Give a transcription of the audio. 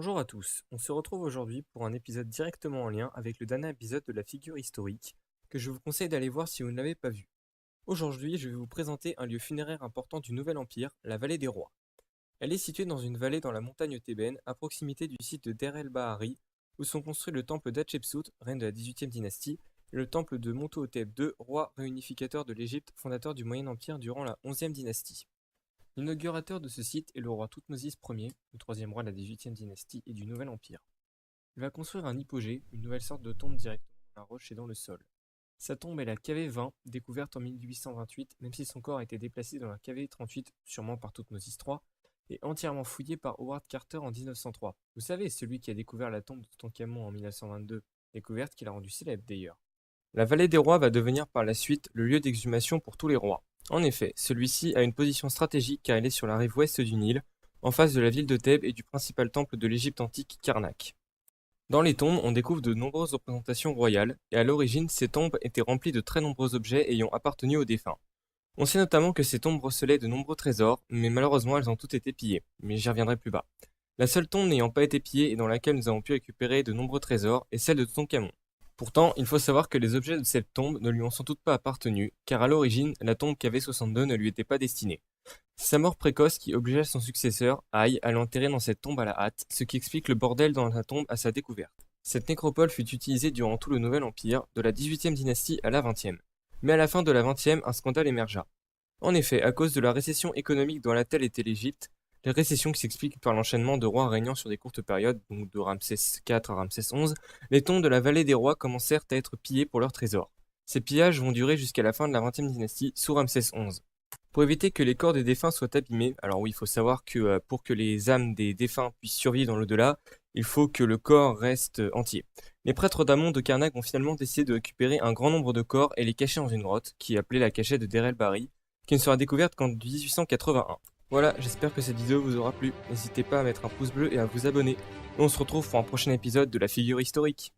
Bonjour à tous, on se retrouve aujourd'hui pour un épisode directement en lien avec le dernier épisode de la figure historique, que je vous conseille d'aller voir si vous ne l'avez pas vu. Aujourd'hui, je vais vous présenter un lieu funéraire important du Nouvel Empire, la Vallée des Rois. Elle est située dans une vallée dans la montagne thébaine, à proximité du site de Deir el-Bahari, où sont construits le temple d'Hatchepsout, reine de la 18e dynastie, et le temple de Montuhotep II, roi réunificateur de l'Égypte, fondateur du Moyen Empire durant la 11e dynastie. L'inaugurateur de ce site est le roi Thoutmôsis Ier, le troisième roi de la 18e dynastie et du Nouvel Empire. Il va construire un hypogée, une nouvelle sorte de tombe directement dans la roche et dans le sol. Sa tombe est la KV-20, découverte en 1828, même si son corps a été déplacé dans la KV-38, sûrement par Thoutmôsis III, et entièrement fouillé par Howard Carter en 1903. Vous savez, celui qui a découvert la tombe de Toutankhamon en 1922, découverte qu'il a rendue célèbre d'ailleurs. La vallée des rois va devenir par la suite le lieu d'exhumation pour tous les rois. En effet, celui-ci a une position stratégique car il est sur la rive ouest du Nil, en face de la ville de Thèbes et du principal temple de l'Égypte antique Karnak. Dans les tombes, on découvre de nombreuses représentations royales, et à l'origine, ces tombes étaient remplies de très nombreux objets ayant appartenu aux défunts. On sait notamment que ces tombes recelaient de nombreux trésors, mais malheureusement elles ont toutes été pillées, mais j'y reviendrai plus bas. La seule tombe n'ayant pas été pillée et dans laquelle nous avons pu récupérer de nombreux trésors est celle de Toutankhamon. Pourtant, il faut savoir que les objets de cette tombe ne lui ont sans doute pas appartenu, car à l'origine, la tombe KV-62 ne lui était pas destinée. C'est sa mort précoce qui obligea son successeur, Aïe, à l'enterrer dans cette tombe à la hâte, ce qui explique le bordel dans la tombe à sa découverte. Cette nécropole fut utilisée durant tout le Nouvel Empire, de la 18e dynastie à la 20e. Mais à la fin de la 20e, un scandale émergea. En effet, à cause de la récession économique dans laquelle était l'Égypte, la récession qui s'explique par l'enchaînement de rois régnant sur des courtes périodes, donc de Ramsès IV à Ramsès XI, les tombes de la vallée des rois commencèrent à être pillées pour leurs trésors. Ces pillages vont durer jusqu'à la fin de la 20e dynastie, sous Ramsès XI. Pour éviter que les corps des défunts soient abîmés, alors oui, il faut savoir que pour que les âmes des défunts puissent survivre dans l'au-delà, il faut que le corps reste entier. Les prêtres d'Amon de Karnak ont finalement décidé de récupérer un grand nombre de corps et les cacher dans une grotte, qui est appelée la cachette de Deir el-Bahari, qui ne sera découverte qu'en 1881. Voilà, j'espère que cette vidéo vous aura plu. N'hésitez pas à mettre un pouce bleu et à vous abonner. On se retrouve pour un prochain épisode de la figure historique.